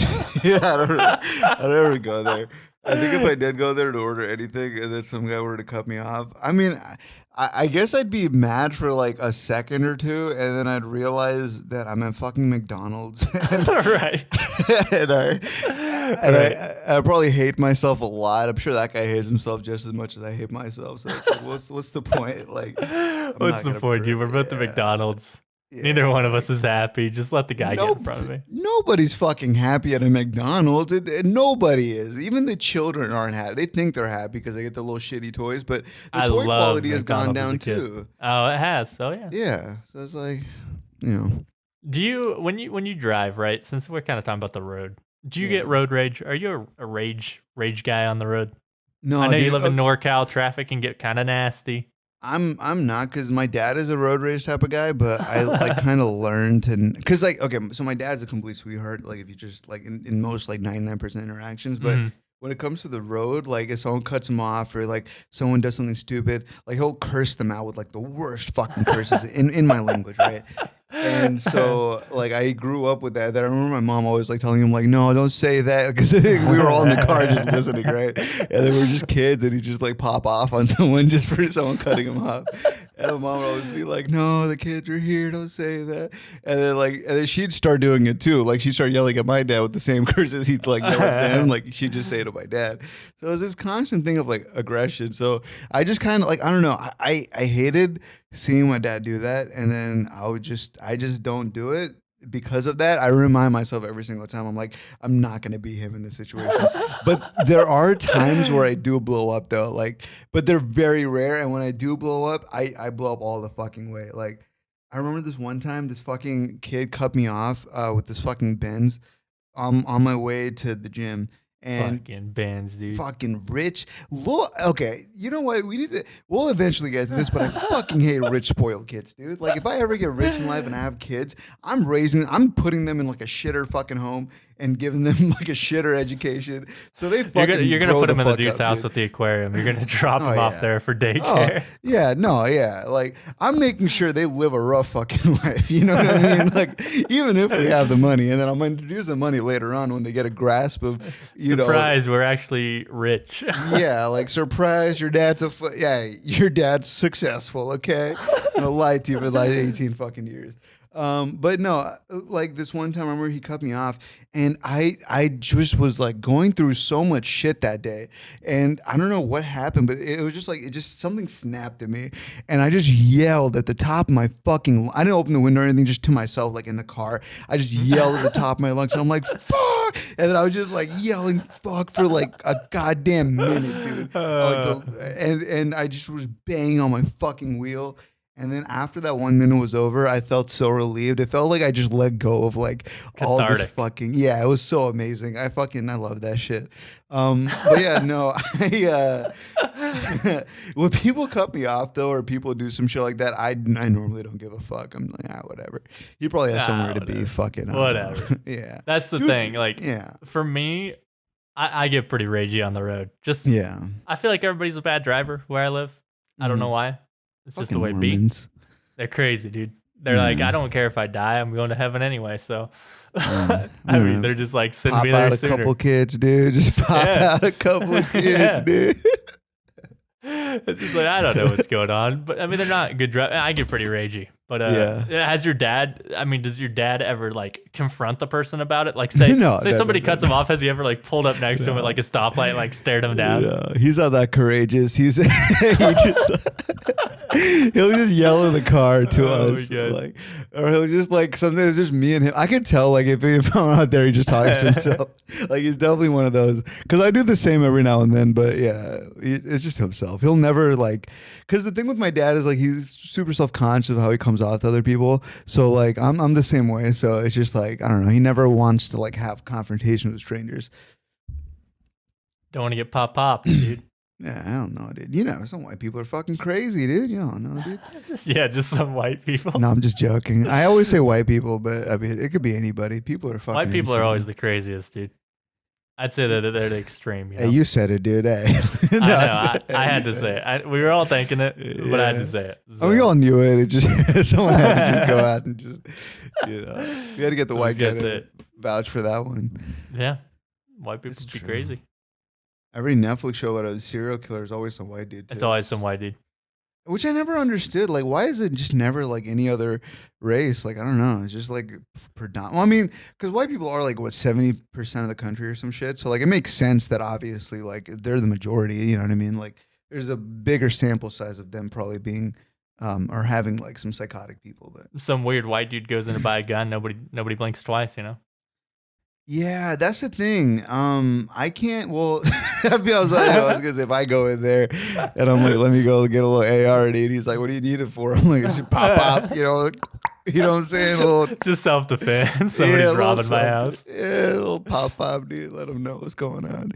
don't ever go there. I think if I did go there to order anything and then some guy were to cut me off, I mean, I guess I'd be mad for like a second or two, and then I'd realize that I'm at fucking McDonald's. Right. I probably hate myself a lot. I'm sure that guy hates himself just as much as I hate myself. So it's like, what's the point? Like, what's the point, dude? We're both at McDonald's. Yeah, neither one of us is happy. Just let the guy get in front of me. Nobody's fucking happy at a McDonald's. Nobody is. Even the children aren't happy. They think they're happy because they get the little shitty toys, but the toy quality has gone down too. Oh, it has. Oh, yeah. Yeah. So it's like, Do you, when you drive, right? Since we're kind of talking about the road, do you get road rage? Are you a rage guy on the road? No, I know you live in NorCal. Traffic can get kind of nasty. I'm not, because my dad is a road rage type of guy, but I like kind of learned to, because like, okay, so my dad's a complete sweetheart, like if you just like in most like 99% interactions, but when it comes to the road, like if someone cuts him off or like someone does something stupid, like he'll curse them out with like the worst fucking curses in my language, right? And so like I grew up with that. I remember my mom always like telling him like, no, don't say that, because we were all in the car just listening, right? And then we were just kids, and he'd just like pop off on someone just for someone cutting him off. And my mom would always be like, no, the kids are here, don't say that. And then she'd start doing it too. Like she'd start yelling at my dad with the same curses he'd like yell at them. Like she'd just say it to my dad. So it was this constant thing of like aggression. So I just kind of like, I don't know. I hated seeing my dad do that. And then I just don't do it. Because of that, I remind myself every single time, I'm like, I'm not going to be him in this situation. But there are times where I do blow up though, like, but they're very rare. And when I do blow up, I blow up all the fucking way. Like, I remember this one time, this fucking kid cut me off with this fucking Benz on my way to the gym. And fucking Benz, dude. Fucking rich. Okay, you know what? We'll eventually get to this, but I fucking hate rich, spoiled kids, dude. Like, if I ever get rich in life and I have kids, I'm putting them in like a shitter fucking home and giving them like a shitter education. So they fucking You're gonna put them in the dude's house with the aquarium. You're gonna drop them off there for daycare. Like I'm making sure they live a rough fucking life. You know what I mean? Like even if we have the money, and then I'm gonna introduce the money later on when they get a grasp of surprise, we're actually rich. Yeah, like surprise, your dad's your dad's successful. Okay, I'm gonna lie to you for like 18 fucking years. But no, like this one time I remember he cut me off, and I just was like going through so much shit that day, and I don't know what happened, but it was just like something snapped at me, and I just yelled at the top of my fucking. I didn't open the window or anything, just to myself, like in the car. I just yelled at the top of my lungs, and I'm like, fuck, and then I was just like yelling fuck for like a goddamn minute, dude. And I just was banging on my fucking wheel. And then after that 1 minute was over, I felt so relieved. It felt like I just let go of like all this fucking, it was so amazing. I love that shit. But yeah, no, when people cut me off though, or people do some shit like that, I normally don't give a fuck. I'm like, whatever. He probably has somewhere to be, fucking whatever. Yeah. That's the thing. Like, for me, I get pretty ragey on the road. I feel like everybody's a bad driver where I live. I don't know why. It's just the way it be. They're crazy, dude. They're like, I don't care if I die. I'm going to heaven anyway. So, I mean, they're just like sending me there sooner. Pop out a couple kids, dude. Just pop out a couple of kids, dude. It's just like, I don't know what's going on. But I mean, they're not good drivers. I get pretty ragey. But does your dad ever like confront the person about it? Like say No, somebody no. cuts him off. Has he ever like pulled up next to him at like a stoplight and like stared him down? No, he's not that courageous. He's he'll just yell in the car to us, like, or he'll just like sometimes it's just me and him. I can tell like if I'm out there, he just talks to himself. Like he's definitely one of those. Because I do the same every now and then, but yeah, it's just himself. He'll never like. Because the thing with my dad is like he's super self-conscious of how he comes off to other people. So like I'm the same way. So it's just like I don't know. He never wants to like have confrontation with strangers. Don't want to get popped, dude. Yeah, I don't know, dude. You know, some white people are fucking crazy, dude. You don't know, dude. Yeah, just some white people. No, I'm just joking. I always say white people, but I mean, it could be anybody. People are fucking White people insane. are always the craziest, dude. I'd say that they're the extreme. You know? Hey, you said it, dude. Hey. I know. I had to say it. We were all thinking it, but I had to say it. So. Oh, we all knew it. It just someone had to just go out and just, you know, we had to get the white guy to vouch for that one. Yeah, white people be crazy. Every Netflix show about a serial killer is always some white dude. It's always some white dude. Which I never understood. Like, why is it just never like any other race? Like, I don't know. It's just like predominant. Well, I mean, because white people are like, what, 70% of the country or some shit. So, like, it makes sense that obviously, like, they're the majority. You know what I mean? Like, there's a bigger sample size of them probably being or having like some psychotic people. But some weird white dude goes in to buy a gun. Nobody blinks twice, you know? Yeah, that's the thing. I can't. Well, I was gonna say if I go in there and I'm like, let me go get a little AR, and he's like, what do you need it for? I'm like, it should pop, you know. You know what I'm saying? A little, just self defense. Somebody's robbing my house. Yeah, a little pop, dude. Let them know what's going on.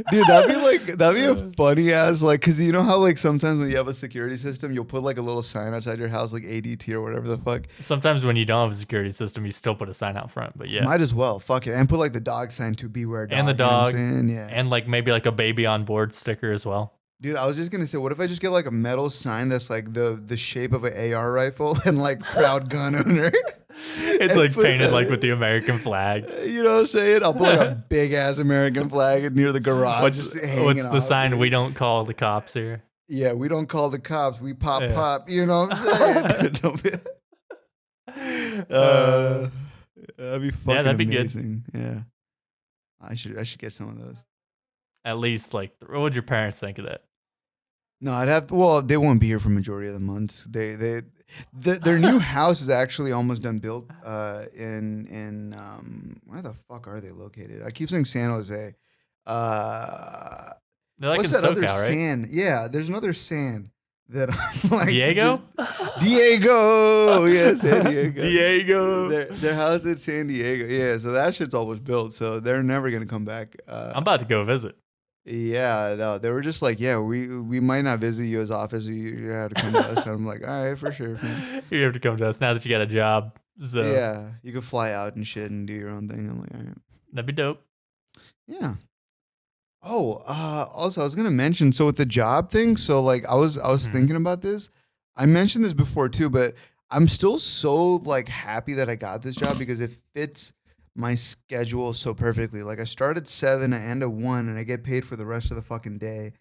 Dude, that'd be a funny ass, like, cause you know how like sometimes when you have a security system, you'll put like a little sign outside your house, like ADT or whatever the fuck. Sometimes when you don't have a security system, you still put a sign out front, but yeah. Might as well, fuck it. And put like the dog sign to beware dog. And the dog. You know what I'm saying? Yeah. And like maybe like a baby on board sticker as well. Dude, I was just gonna say, what if I just get like a metal sign that's like the shape of an AR rifle and like proud gun owner? It's like painted like with the American flag. You know what I'm saying? I'll put like a big ass American flag near the garage. What's the sign? We don't call the cops here. Yeah, we don't call the cops. We pop. You know what I'm saying? That'd be fucking that'd be amazing. Good. Yeah, I should get some of those. At least, like, what would your parents think of that? No, I'd have to, well, they won't be here for majority of the months. Their new house is actually almost done built in where the fuck are they located? I keep saying San Jose. They're like what's in that other SoCal, right? San? Yeah, there's another San that I'm like Diego? Diego. Yeah, San Diego. Diego. Their house in San Diego. Yeah, so that shit's almost built, so they're never gonna come back. I'm about to go visit. Yeah, no, they were just like, yeah, we might not visit you as often as you have to come to us. And I'm like, all right, for sure, man. You have to come to us now that you got a job. So yeah, you can fly out and shit and do your own thing. I'm like, all right. That'd be dope. Yeah. Oh, also I was gonna mention, so with the job thing, so like I was thinking about this. I mentioned this before too, but I'm still so like happy that I got this job because it fits my schedule so perfectly. Like I start at 7, I end at 1, and I get paid for the rest of the fucking day.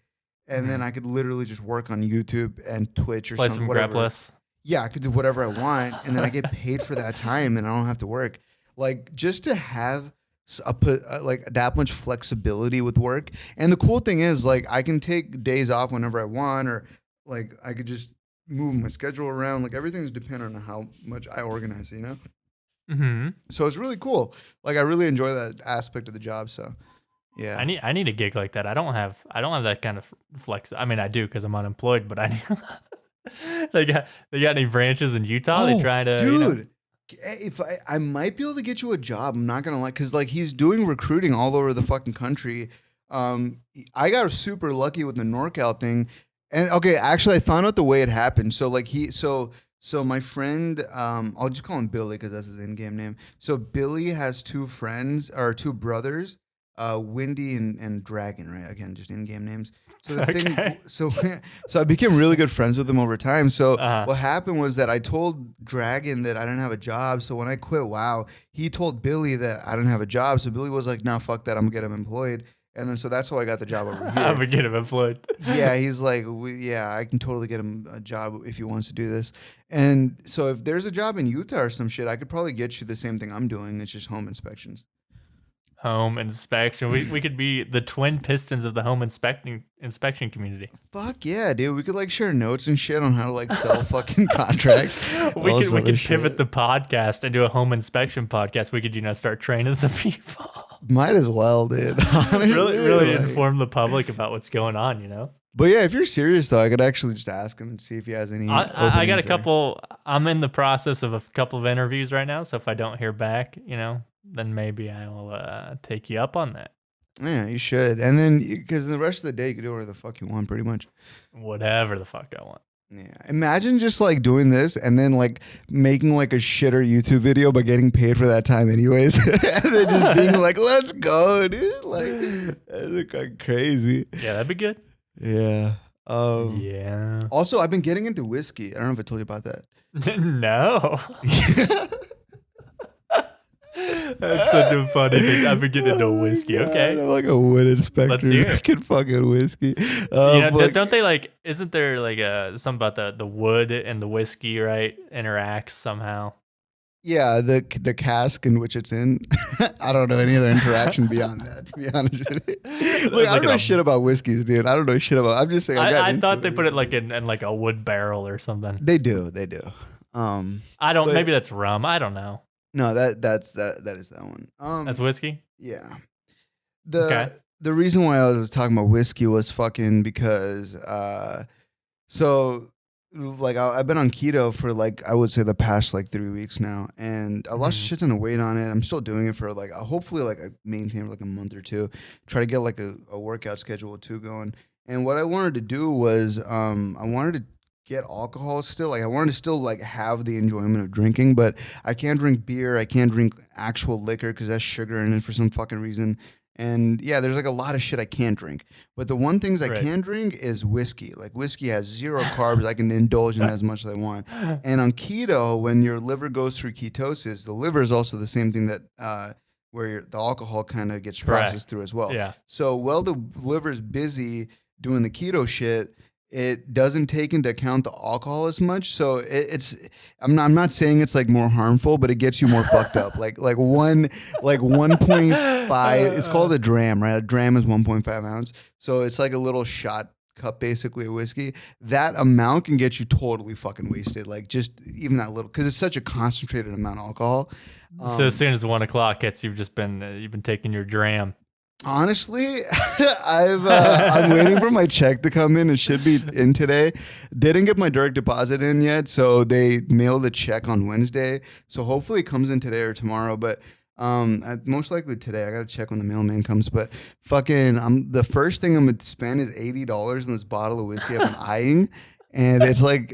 And then I could literally just work on YouTube and Twitch or play something. Some Grapless. Yeah, I could do whatever I want, and then I get paid for that time, and I don't have to work. Like just to have like that much flexibility with work. And the cool thing is, like, I can take days off whenever I want, or like I could just move my schedule around. Like everything's dependent on how much I organize, you know. Mm-hmm. So it's really cool. Like I really enjoy that aspect of the job. So yeah, I need a gig like that. I don't have that kind of flex. I mean, I do because I'm unemployed, but I need. they got any branches in Utah? They trying to, dude. You know? If I might be able to get you a job. I'm not gonna lie, because like he's doing recruiting all over the fucking country. I got super lucky with the NorCal thing, and okay, actually I found out the way it happened. So like so my friend, I'll just call him Billy because that's his in-game name. So Billy has two brothers, Windy and Dragon, right? Again, just in-game names. So the thing, so I became really good friends with them over time. So what happened was that I told Dragon that I didn't have a job. So when I quit WoW, he told Billy that I didn't have a job. So Billy was like, "No, fuck that. I'm gonna get him employed." And then so that's how I got the job over I'm here. gonna get him employed. Yeah, he's like, yeah, I can totally get him a job if he wants to do this. And so if there's a job in Utah or some shit, I could probably get you the same thing I'm doing. It's just home inspections. Home inspection. We could be the twin pistons of the home inspection community. Fuck yeah, dude. We could like share notes and shit on how to like sell fucking contracts. We could pivot the podcast and do a home inspection podcast. We could, start training some people. Might as well, dude. Honestly, really inform the public about what's going on. But yeah, if you're serious though, I could actually just ask him and see if he has any. I got a couple. I'm in the process of a couple of interviews right now, so if I don't hear back, then maybe I'll take you up on that. Yeah, you should. And then because the rest of the day you can do whatever the fuck you want, pretty much. Whatever the fuck I want. Yeah. Imagine just like doing this and then like making like a shitter YouTube video but getting paid for that time anyways. And then just being like, let's go, dude. Like that's like crazy. Yeah, that'd be good. Yeah. Yeah. Also, I've been getting into whiskey. I don't know if I told you about that. No. That's such a funny thing. I've been getting into whiskey. God, Okay. I'm like a wood inspector. Let's hear it. Drinking fucking whiskey. Don't they like? Isn't there like something about the wood and the whiskey, right? Interacts somehow. Yeah, the cask in which it's in. I don't know any other interaction beyond that, to be honest with you. Like, I don't know shit about whiskeys, dude. I don't know shit about. I'm just saying. I thought they put it like in like a wood barrel or something. They do. I don't. Maybe that's rum. I don't know. No, that is that one. That's whiskey. Yeah. Okay. The reason why I was talking about whiskey was fucking because so like I've been on keto for like I would say the past like 3 weeks now, and I lost a shit ton of weight on it. I'm still doing it for like hopefully like I maintain for like a month or two. Try to get like a workout schedule too going. And what I wanted to do was I wanted to get alcohol still. Like I wanted to still like have the enjoyment of drinking, but I can't drink beer. I can't drink actual liquor because that's sugar in it for some fucking reason. And yeah, there's like a lot of shit I can't drink. But the one things I can drink is whiskey. Like whiskey has 0 carbs. I can indulge in as much as I want. And on keto, when your liver goes through ketosis, the liver is also the same thing that where the alcohol kind of gets processed through as well. Yeah. So while the liver's busy doing the keto shit, it doesn't take into account the alcohol as much. So it's I'm not saying it's like more harmful, but it gets you more fucked up. Like 1.5. It's called a dram, right? A dram is 1.5 ounce. So it's like a little shot cup basically of whiskey. That amount can get you totally fucking wasted. Like just even that little, because it's such a concentrated amount of alcohol. So as soon as 1 o'clock hits, you've been taking your dram. Honestly, I'm waiting for my check to come in. It should be in today. Didn't get my direct deposit in yet, so they mailed the check on Wednesday. So hopefully it comes in today or tomorrow. But most likely today. I gotta check when the mailman comes. But fucking, the first thing I'm gonna spend is $80 on this bottle of whiskey I've been eyeing, and it's like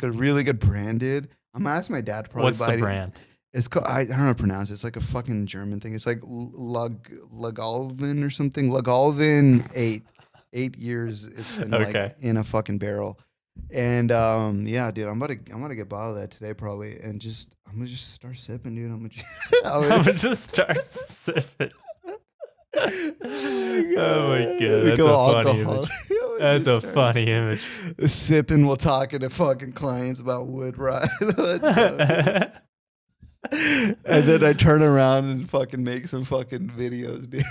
a really good brand, dude. I'm gonna ask my dad to probably buy it. What's the brand? It's called, I don't know how to pronounce it. It's like a fucking German thing. It's like Lagalvin or something. Lagalvin 8 years. It's been like in a fucking barrel. And yeah, dude, I'm gonna get a bottle of that today probably, and I'm gonna just start sipping, dude. I'm gonna just start sipping. Oh my god, that's a funny image. Sipping while talking to fucking clients about wood, right? Let's go. And then I turn around and fucking make some fucking videos, dude.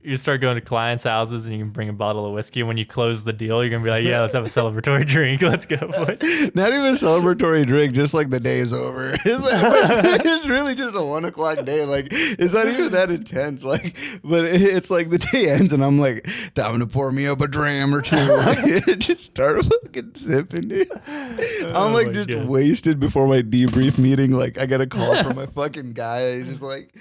You start going to clients' houses and you can bring a bottle of whiskey. And when you close the deal, you're gonna be like, "Yeah, let's have a celebratory drink. Let's go, boys." Not even a celebratory drink, just like the day is over. It's really just a 1 o'clock day. Like it's not even that intense. Like, but it's like the day ends and I'm like, time to pour me up a dram or two. Just start fucking sipping, dude. I'm like just wasted before my debrief meeting. Like I got a call from my fucking guy. He's like,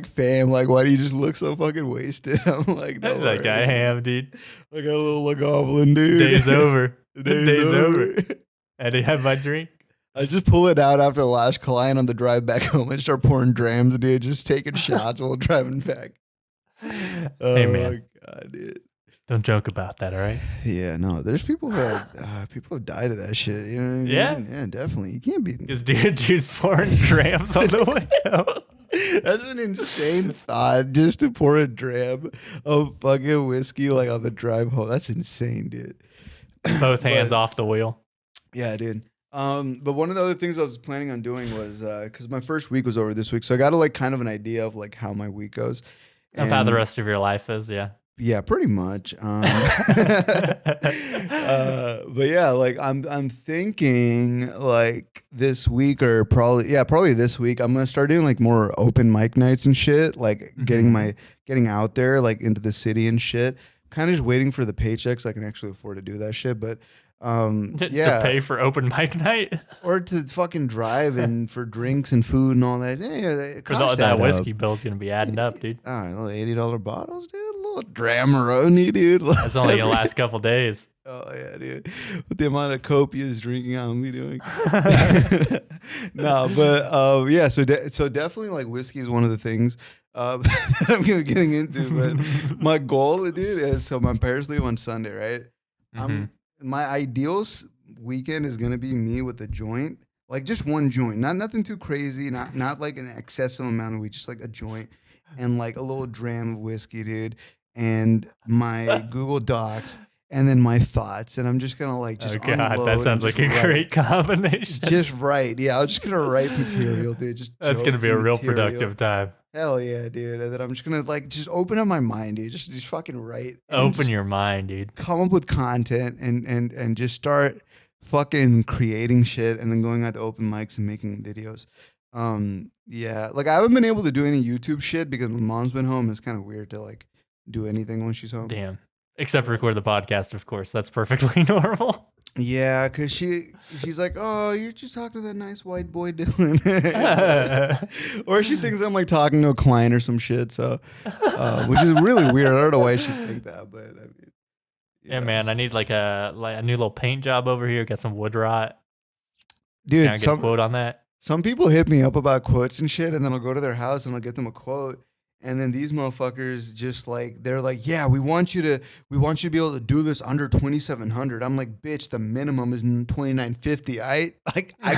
fam, like why do you just look so fucking wasted? I'm like, no. That guy ham, dude. I got a little goblin, dude. Day's over. Day's over. And I have my drink. I just pull it out after the last client on the drive back home and start pouring drams, dude. Just taking shots while driving back. Hey man, God, dude. Don't joke about that, all right? Yeah, no. There's people who have died of that shit. You know what I mean? Yeah, yeah, definitely. You can't be because dude's pouring drams on the window. That's an insane thought, just to pour a dram of fucking whiskey like on the drive home. That's insane, dude. Both hands off the wheel. Yeah, dude. But one of the other things I was planning on doing was because my first week was over this week, so I got like kind of an idea of like how my week goes. Of how the rest of your life is, yeah. Yeah, pretty much. But yeah, like I'm thinking like this week or probably this week I'm gonna start doing like more open mic nights and shit. Like getting out there like into the city and shit. Kind of just waiting for the paycheck so I can actually afford to do that shit. But to pay for open mic night or to fucking drive and for drinks and food and all that. Yeah, because that whiskey bill's gonna be adding up, dude. $80 bottles, dude. A little Dramaroni, dude. That's only gonna last couple days. Oh yeah, dude. With the amount of copious drinking I'm be doing. No, but yeah. So definitely like whiskey is one of the things I'm getting into. But my goal, dude, is so my parents leave on Sunday, right? My ideal weekend is gonna be me with a joint, like just one joint, nothing too crazy, not like an excessive amount of weed, just like a joint and like a little dram of whiskey, dude, and my Google Docs, and then my thoughts, and I'm just gonna like just. Oh God, that sounds like a great combination. Just write, yeah. I'm just gonna write material, dude. That's gonna be a real productive time. Hell yeah, dude. And then I'm just gonna like just open up my mind, dude. Just fucking write. Open your mind, dude. Come up with content and just start fucking creating shit and then going out to open mics and making videos. Yeah. Like I haven't been able to do any YouTube shit because my mom's been home. It's kind of weird to like do anything when she's home. Damn. Except record the podcast, of course. That's perfectly normal. Yeah, because she's like, oh, you're just talking to that nice white boy Dylan. Or she thinks I'm like talking to a client or some shit. So, which is really weird. I don't know why she think that, but I mean, yeah, man, I need like a new little paint job over here. Got some wood rot. Dude, can I get a quote on that? Some people hit me up about quotes and shit, and then I'll go to their house and I'll get them a quote. And then these motherfuckers just like, they're like, yeah, we want you to be able to do this under 2,700. I'm like, bitch, the minimum is 2,950. I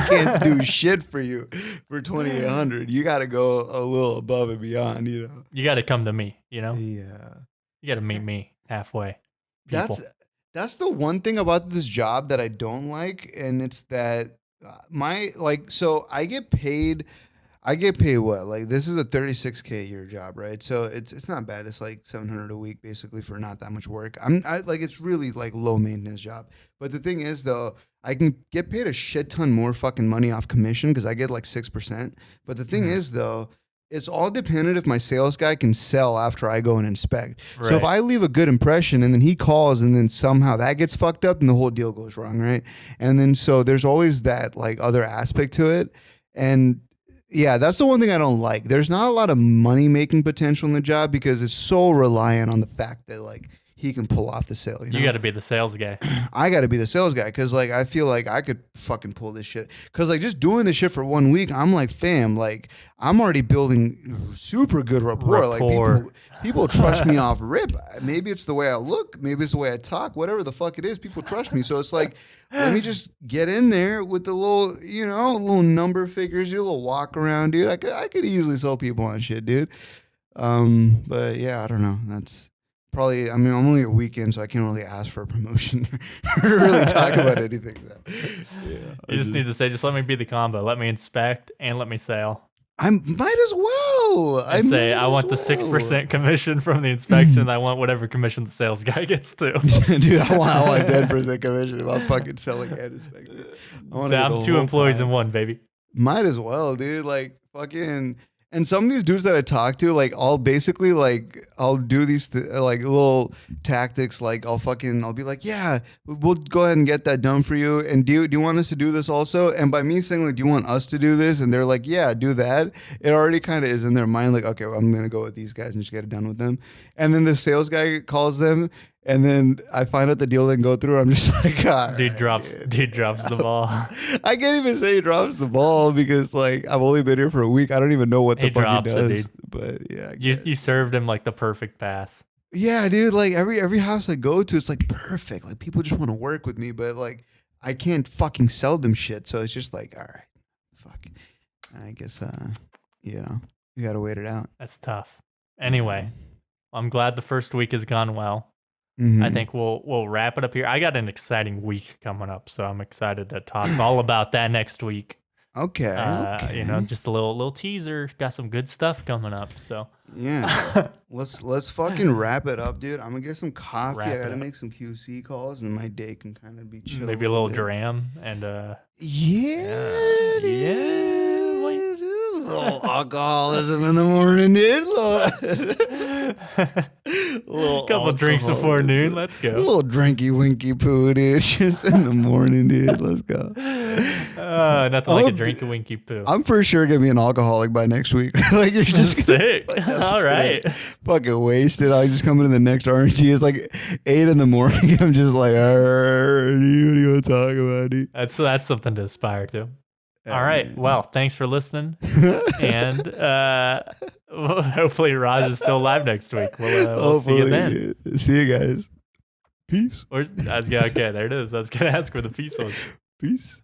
can't do shit for you for 2,800. You got to go a little above and beyond, you know. You got to come to me, you know. Yeah. You got to meet me halfway. People. That's the one thing about this job that I don't like, and it's that so I get paid what? Like this is a 36K a year job, right? So it's not bad. It's like 700 a week basically for not that much work. It's really like low maintenance job. But the thing is though, I can get paid a shit ton more fucking money off commission because I get like 6%. But the thing is though, it's all dependent if my sales guy can sell after I go and inspect. Right. So if I leave a good impression and then he calls and then somehow that gets fucked up and the whole deal goes wrong, right? And then so there's always that like other aspect to it. And yeah, that's the one thing I don't like. There's not a lot of money making potential in the job because it's so reliant on the fact that like he can pull off the sale. You got to be the sales guy. I got to be the sales guy because like I feel like I could fucking pull this shit. Because like just doing this shit for 1 week, I'm like, fam, like I'm already building super good rapport. Like people trust me off rip. Maybe it's the way I look. Maybe it's the way I talk. Whatever the fuck it is, people trust me. So it's like, let me just get in there with the little, little number figures, a little walk around, dude. I could easily sell people on shit, dude. But yeah, I don't know. That's probably, I'm only a weekend, so I can't really ask for a promotion or really talk about anything. So, yeah, you just need to say, just let me be the combo. Let me inspect and let me sell. I might as well. I want the 6% commission from the inspection. I want whatever commission the sales guy gets too. Dude, I want 10% commission if I'm fucking selling and inspecting. I'm 2 employees in one, baby. Might as well, dude. Like fucking. And some of these dudes that I talk to, like, I'll basically, like, I'll do these, like, little tactics. Like, I'll be like, yeah, we'll go ahead and get that done for you. And do you want us to do this also? And by me saying, like, do you want us to do this? And they're like, yeah, do that. It already kind of is in their mind, like, okay, well, I'm going to go with these guys and just get it done with them. And then the sales guy calls them. And then I find out the deal didn't go through. I'm just like, dude drops the ball. I can't even say he drops the ball because like I've only been here for a week. I don't even know what the fuck he does. Dude. But yeah, you served him like the perfect pass. Yeah, dude. Like every house I go to, it's like perfect. Like people just want to work with me, but like I can't fucking sell them shit. So it's just like, all right, fuck. I guess You got to wait it out. That's tough. Anyway, I'm glad the first week has gone well. I think we'll wrap it up here. I got an exciting week coming up, so I'm excited to talk all about that next week. Okay. You know, just a little teaser. Got some good stuff coming up. So yeah, let's fucking wrap it up, dude. I'm gonna get some coffee. I gotta make some QC calls, and my day can kind of be chill. Maybe a little dram and yeah. Like, little alcoholism in the morning, dude. Little couple drinks before noon. Let's go. A little drinky winky poo, dude. Just in the morning, dude. Let's go. Nothing like a drinky winky poo. I'm for sure gonna be an alcoholic by next week. Like you're just sick. All right. Fucking wasted. I just come into the next RNG. It's like 8 in the morning. And I'm just like, what are you gonna talk about, dude? That's something to aspire to. All right. Well, thanks for listening. And hopefully Raj is still live next week. We'll see you then. See you guys. Peace. Okay, there it is. I was going to ask where the peace was. Peace.